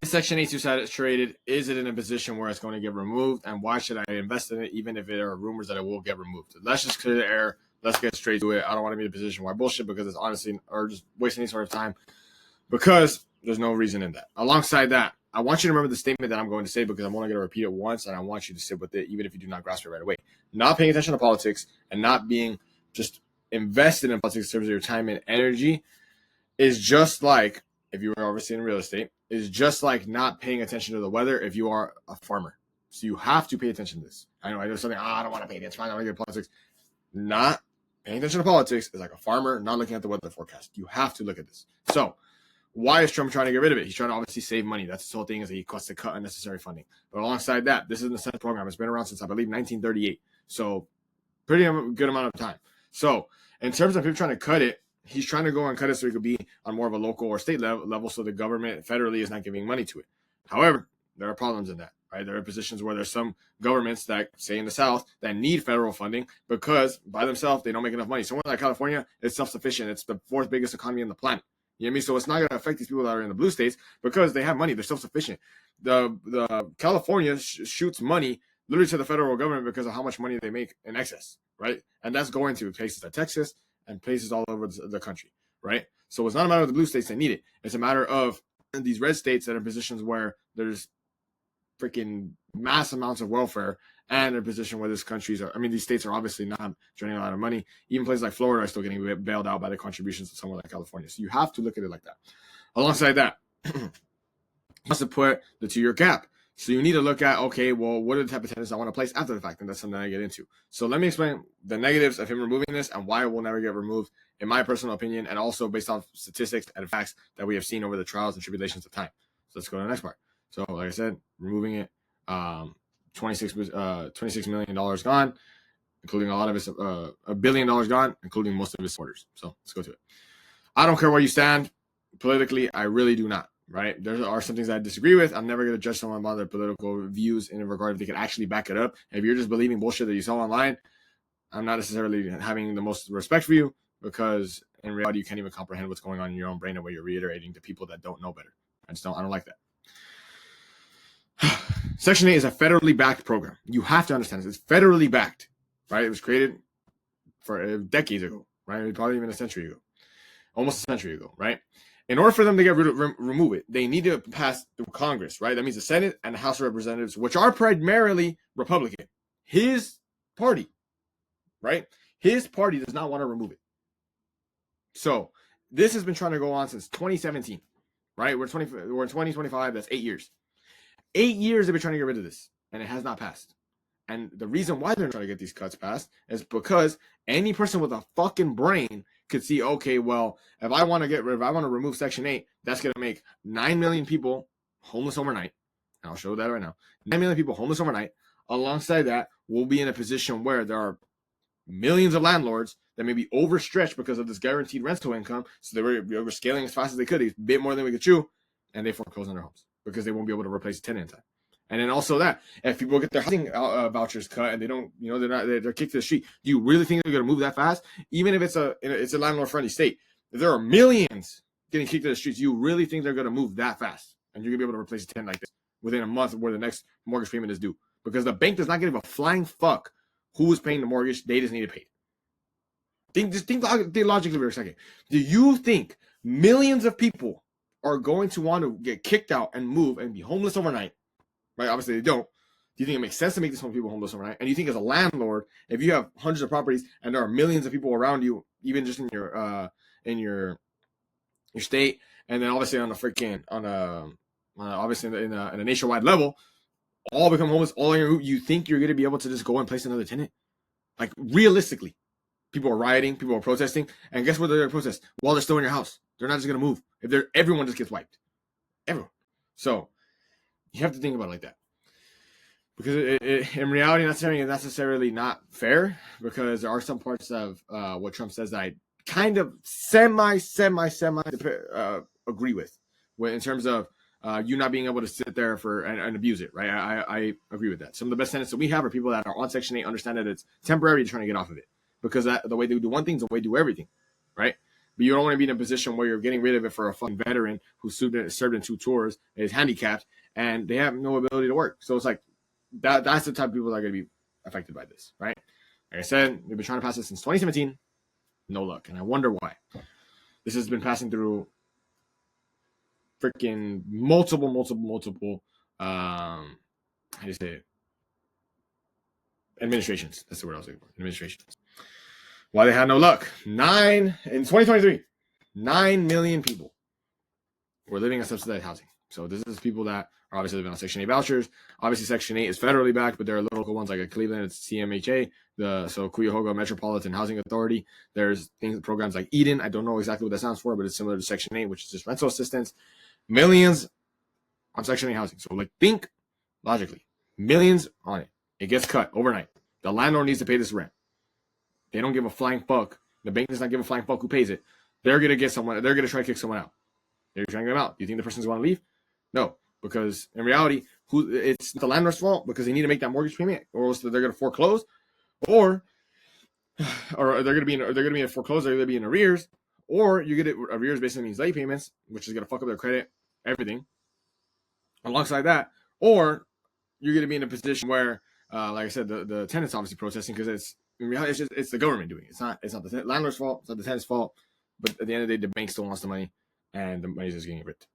Is Section 8 too saturated? Is it in a position where it's going to get removed? And why should I invest in it, even if there are rumors that it will get removed? Let's just clear the air. Let's get straight to it. I don't want to be in a position where I bullshit because it's honestly, or just wasting any sort of time, because there's no reason in that. Alongside that, I want you to remember the statement that I'm going to say, because I'm only going to repeat it once, and I want you to sit with it, even if you do not grasp it right away. Not paying attention to politics and not being just invested in politics in terms of your time and energy is just like, if you were obviously in real estate, is just like not paying attention to the weather if you are a farmer. So you have to pay attention to this. I know something, I don't want to pay attention. I don't want to get politics. Not paying attention to politics is like a farmer not looking at the weather forecast. You have to look at this. So why is Trump trying to get rid of it? He's trying to obviously save money. That's his whole thing, is that he wants to cut unnecessary funding. But alongside that, this is an essential program. It's been around since, I believe, 1938. So pretty good amount of time. So in terms of him trying to cut it, he's trying to go and cut it so he could be on more of a local or state level, so the government federally is not giving money to it. However, there are problems in that, right? There are positions where there's some governments that, say in the South, that need federal funding because by themselves they don't make enough money. Somewhere like California, it's self-sufficient. It's the fourth biggest economy on the planet. You know what I mean? So it's not going to affect these people that are in the blue states because they have money. They're self-sufficient. The California shoots money literally to the federal government because of how much money they make in excess, right? And that's going to places like Texas and places all over the country, right? So it's not a matter of the blue states that need it. It's a matter of these red states that are in positions where there's freaking mass amounts of welfare, and a position where these states are obviously not generating a lot of money. Even places like Florida are still getting bailed out by the contributions of somewhere like California. So you have to look at it like that. Alongside that, you have to put the 2-year gap. So you need to look at, okay, well, what are the type of tenants I want to place after the fact? And that's something I get into. So let me explain the negatives of him removing this and why it will never get removed, in my personal opinion, and also based on statistics and facts that we have seen over the trials and tribulations of time. So let's go to the next part. So like I said, removing it, $26 million gone, including a lot of his, $1 billion gone, including most of his supporters. So let's go to it. I don't care where you stand politically. I really do not. Right? There are some things that I disagree with. I'm never going to judge someone by their political views in regard if they can actually back it up. And if you're just believing bullshit that you saw online, I'm not necessarily having the most respect for you, because in reality, you can't even comprehend what's going on in your own brain and what you're reiterating to people that don't know better. I don't like that. Section 8 is a federally backed program. You have to understand this. It's federally backed, right? It was created for decades ago, right? Probably even a century ago, almost a century ago, right? In order for them to get rid of, remove it, they need to pass through Congress, right? That means the Senate and the House of Representatives, which are primarily Republican. His party, right? His party does not want to remove it. So this has been trying to go on since 2017, right? We're in 2025. That's 8 years. 8 years they've been trying to get rid of this, and it has not passed. And the reason why they're trying to get these cuts passed is because any person with a fucking brain could see, okay, well, if I want to remove Section 8, that's going to make 9 million people homeless overnight. And I'll show that right now. 9 million people homeless overnight. Alongside that, we'll be in a position where there are millions of landlords that may be overstretched because of this guaranteed rental income. So they were scaling as fast as they could, a bit more than we could chew, and they foreclose on their homes because they won't be able to replace a tenant in time. And then also that, if people get their housing vouchers cut and they don't, they're kicked to the street, do you really think they're going to move that fast? Even if it's a landlord-friendly state, if there are millions getting kicked to the streets, you really think they're going to move that fast? And you're going to be able to replace a tenant like this within a month where the next mortgage payment is due? Because the bank does not give a flying fuck who is paying the mortgage. They just need it paid. Think logically for a second. Do you think millions of people are going to want to get kicked out and move and be homeless overnight? Right? Obviously, they don't. Do you think it makes sense to make this many people homeless overnight? And you think as a landlord, if you have hundreds of properties and there are millions of people around you, even just in your state, and then obviously on a nationwide level, all become homeless, all in your group, you think you're going to be able to just go and place another tenant? Like, realistically, people are rioting, people are protesting, and guess what they're going to protest? While they're still in your house. They're not just going to move. Everyone just gets wiped. Everyone. So you have to think about it like that. Because in reality, that's necessarily not fair, because there are some parts of what Trump says that I kind of semi agree with in terms of you not being able to sit there and abuse it, right? I agree with that. Some of the best tenants that we have are people that are on Section 8, understand that it's temporary, trying to get off of it. Because the way they do one thing is the way they do everything, right? but you don't want to be in a position where you're getting rid of it for a fucking veteran who served in 2 tours and is handicapped and they have no ability to work. So it's like that's the type of people that are going to be affected by this, right? Like I said, we've been trying to pass this since 2017, no luck, and I wonder why. This has been passing through freaking multiple how do you say it? Administrations. That's the word I was looking for. Administrations. Why they had no luck. In 2023, 9 million people were living in subsidized housing. So this is people that are obviously living on Section 8 vouchers. Obviously, Section 8 is federally backed, but there are local ones like Cleveland, it's CMHA, so Cuyahoga Metropolitan Housing Authority. There's programs like Eden. I don't know exactly what that stands for, but it's similar to Section 8, which is just rental assistance. Millions on Section 8 housing. So think logically, millions on it. It gets cut overnight. The landlord needs to pay this rent. They don't give a flying fuck. The bank does not give a flying fuck who pays it. They're going to get someone. They're going to try to kick someone out. They're trying to get them out. Do you think the person's going to leave? No, because in reality, it's the landlord's fault because they need to make that mortgage payment, or else they're going to foreclose, or they're going to be in foreclosure. They're going to be in arrears, or you get it. Arrears basically means late payments, which is going to fuck up their credit, everything. Alongside that, or you're going to be in a position where, like I said, the tenant's obviously protesting because it's the government doing it. It's not the landlord's fault. It's not the tenant's fault. But at the end of the day, the bank still wants the money, and the money's just getting ripped.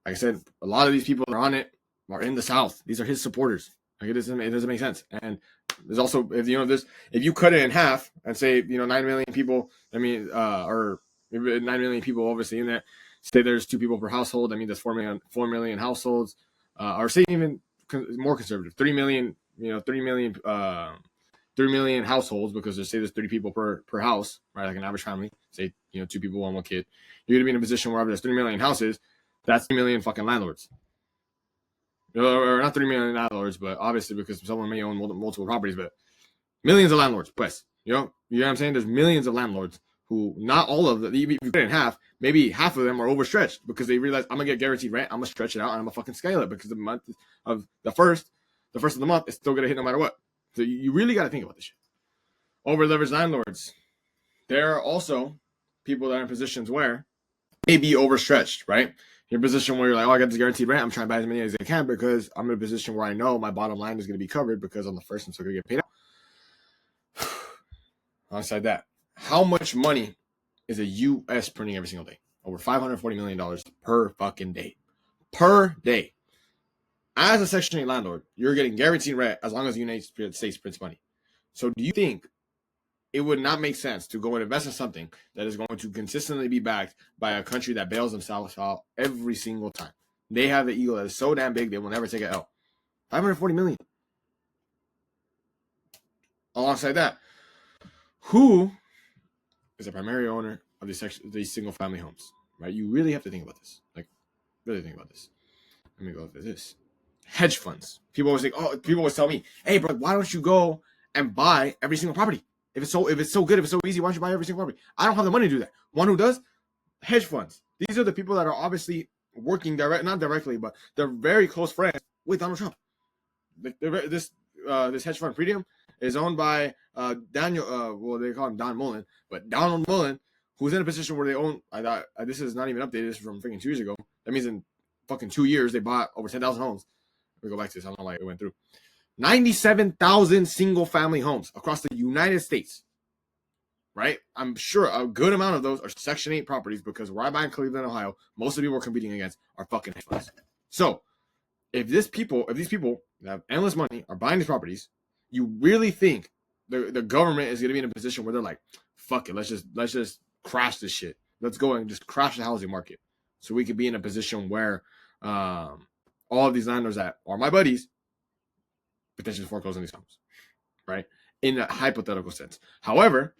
Like I said, a lot of these people that are on it are in the South. These are his supporters. Like it doesn't make sense. And there's also if you cut it in half and say 9 million people. I mean, or 9 million people obviously in there. Say there's 2 people per household. I mean, that's 4 million households. Or say even more conservative, 3 million. 3 million households, because there's 30 people per house, right? Like an average family, say 2 people and 1 kid. You're gonna be in a position where there's 3 million houses. That's 3 million fucking landlords. Or not 3 million landlords, but obviously because someone may own multiple properties, but millions of landlords. Pues, you know what I'm saying? There's millions of landlords who, not all of them, if you put it in half, maybe half of them are overstretched because they realize I'm gonna get guaranteed rent. I'm gonna stretch it out and I'm gonna fucking scale it because the month of the first of the month is still gonna hit no matter what. So you really got to think about this shit. Over leveraged landlords. There are also people that are in positions where may be overstretched, right? You're in a position where you're like, I got this guaranteed rent. I'm trying to buy as many as I can because I'm in a position where I know my bottom line is going to be covered because on the first I'm still going to get paid out. Alongside that, how much money is a U.S. printing every single day? Over $540 million per fucking day. Per day. As a Section 8 landlord, you're getting guaranteed rent as long as the United States prints money. So do you think it would not make sense to go and invest in something that is going to consistently be backed by a country that bails themselves out every single time? They have an ego that is so damn big, they will never take an L. $540 million. Alongside that, who is the primary owner of these single family homes? Right? You really have to think about this. Like, really think about this. Let me go over this. Hedge funds. People always tell me, hey bro, why don't you go and buy every single property? If it's so good, if it's so easy, why don't you buy every single property? I don't have the money to do that. One who does, hedge funds. These are the people that are obviously working not directly, but they're very close friends with Donald Trump. This hedge fund Pretium is owned by Daniel. They call him Don Mullen, but Donald Mullen, who's in a position where they own. This is not even updated. This is from freaking 2 years ago. That means in fucking 2 years they bought over 10,000 homes. Let me go back to this. I don't know why it went through. 97,000 single-family homes across the United States, right? I'm sure a good amount of those are Section 8 properties because where I buy in Cleveland, Ohio, most of the people we're competing against are fucking hedge funds. So if these people that have endless money are buying these properties, you really think the government is going to be in a position where they're like, fuck it, let's just crash this shit. Let's go and just crash the housing market so we could be in a position where all of these landlords that are my buddies potentially foreclose on these homes, right? In a hypothetical sense. However,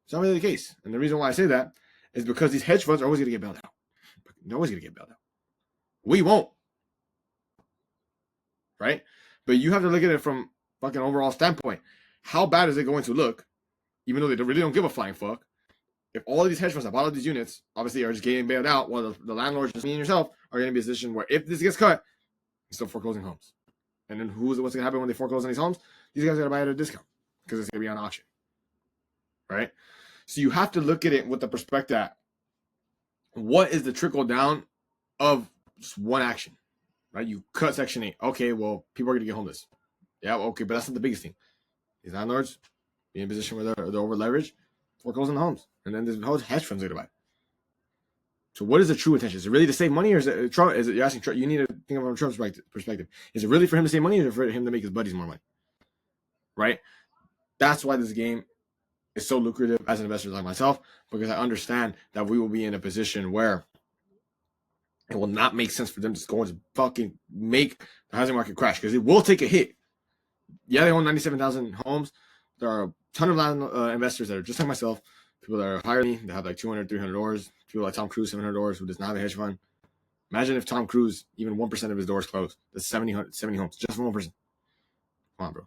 it's not really the case. And the reason why I say that is because these hedge funds are always going to get bailed out. They're always going to get bailed out. We won't. Right? But you have to look at it from fucking overall standpoint. How bad is it going to look, even though they really don't give a flying fuck, if all of these hedge funds that bought all these units obviously are just getting bailed out while the landlords, just me and yourself, are going to be in a position where if this gets cut, you're still foreclosing homes. And then what's going to happen when they foreclose on these homes? These guys are going to buy it at a discount because it's going to be on auction. Right? So you have to look at it with the perspective that what is the trickle down of just one action, right? You cut Section 8. Okay, well, people are going to get homeless. Yeah, okay, but that's not the biggest thing. These landlords be in a position where they're over leveraged, foreclose on the homes, and then there's hedge funds going to buy. So what is the true intention? Is it really to save money, or is it Trump? Is it you're asking Trump? You need to think of it from Trump's perspective. Is it really for him to save money, or is it for him to make his buddies more money? Right? That's why this game is so lucrative as an investor like myself, because I understand that we will be in a position where it will not make sense for them to go and fucking make the housing market crash, because it will take a hit. Yeah, they own 97,000 homes. There are a ton of land investors that are just like myself, people that are higher than me, that have like $200, $300, people like Tom Cruise, $700, who does not have a hedge fund. Imagine if Tom Cruise, even 1% of his doors closed. That's 70 homes, just for 1%. Come on, bro.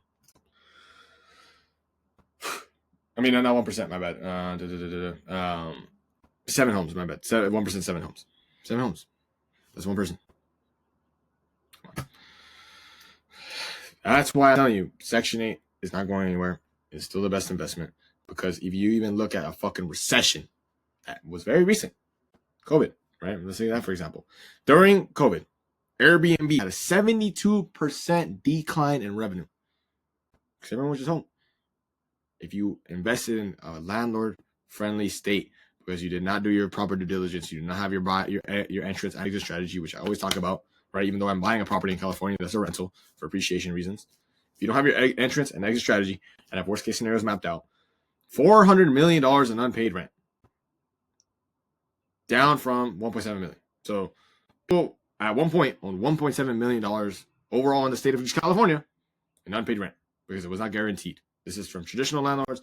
I mean, not 1%, my bad. 7 homes, my bad. 1%, 7 homes. 7 homes. That's one person. That's why I'm telling you, Section 8 is not going anywhere. It's still the best investment. Because if you even look at a fucking recession that was very recent, COVID, right? Let's say that, for example. During COVID, Airbnb had a 72% decline in revenue. Because everyone was just home. If you invested in a landlord-friendly state, because you did not do your proper due diligence, you did not have your entrance and exit strategy, which I always talk about, right? Even though I'm buying a property in California, that's a rental for appreciation reasons. If you don't have your entrance and exit strategy and have worst case scenarios mapped out, $400 million in unpaid rent, down from $1.7 million. So at one point, on $1.7 million overall in the state of California in unpaid rent, because it was not guaranteed. This is from traditional landlords,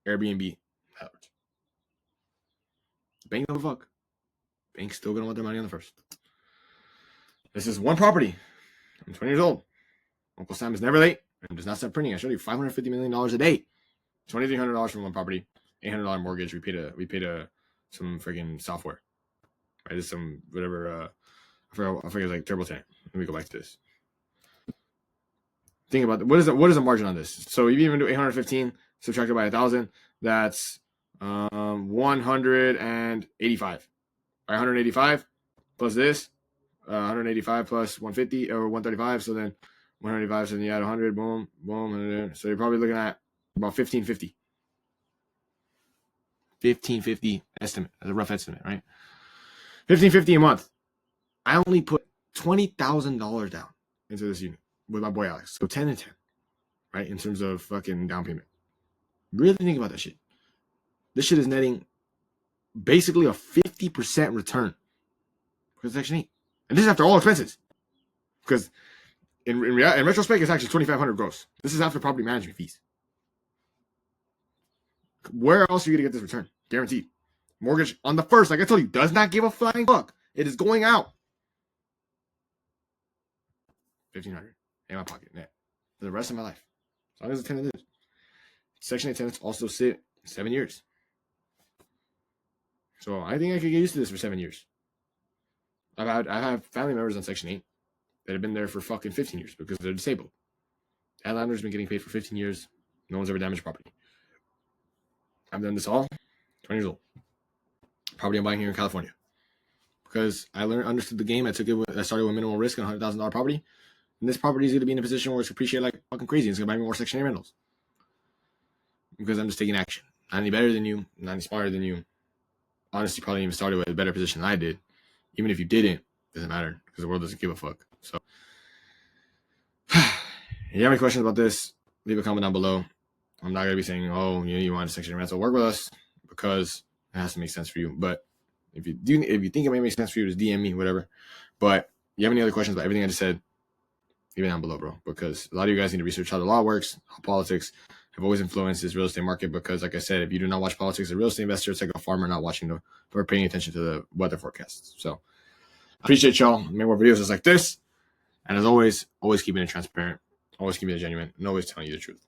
Airbnb landlords. Bank don't fuck. Bank's still gonna want their money on the first. This is one property. I'm 20 years old. Uncle Sam is never late and does not stop printing. I showed you $550 million a day. $2,300 from one property, $800 mortgage. We paid some freaking software. Right, there's some whatever. I forget it was like TurboTax. Let me go back to this. Think about what is the margin on this? So if you even do 815 subtracted by 1,000, that's 185. 185 plus this, 185 plus 150 or 135. So then 185. So then you add 100. Boom, boom. So you're probably looking at about 1550. 1550 estimate. That's a rough estimate, right? 1550 a month. I only put $20,000 down into this unit with my boy Alex. So 10 and 10, right? In terms of fucking down payment. Really think about that shit. This shit is netting basically a 50% return for Section 8. And this is after all expenses. Because in retrospect, it's actually $2,500 gross. This is after property management fees. Where else are you going to get this return? Guaranteed. Mortgage on the first, like I told you, does not give a flying fuck. It is going out. $1,500 in my pocket net for the rest of my life. As long as the tenant lives. Section 8 tenants also sit 7 years. So I think I could get used to this for 7 years. I have family members on Section 8 that have been there for fucking 15 years because they're disabled. That landlord's been getting paid for 15 years. No one's ever damaged property. I've done this all 20 years old. Property I'm buying here in California. Because I understood the game. I started with minimal risk on $100,000 property. And this property is going to be in a position where it's appreciated like fucking crazy. It's going to buy me more Section 8 rentals. Because I'm just taking action. Not any better than you. Not any smarter than you. Honestly, probably even started with a better position than I did. Even if you didn't, it doesn't matter. Because the world doesn't give a fuck. So, if you have any questions about this, leave a comment down below. I'm not going to be saying, oh, you want a Section 8 rental, work with us. Because it has to make sense for you. But if you think it may make sense for you, just DM me, whatever. But if you have any other questions about everything I just said, leave it down below, bro. Because a lot of you guys need to research how the law works, how politics have always influenced this real estate market. Because, like I said, if you do not watch politics as a real estate investor, it's like a farmer not watching or paying attention to the weather forecasts. So, appreciate y'all. Make more videos just like this. And as always keeping it transparent, always keeping it genuine, and always telling you the truth.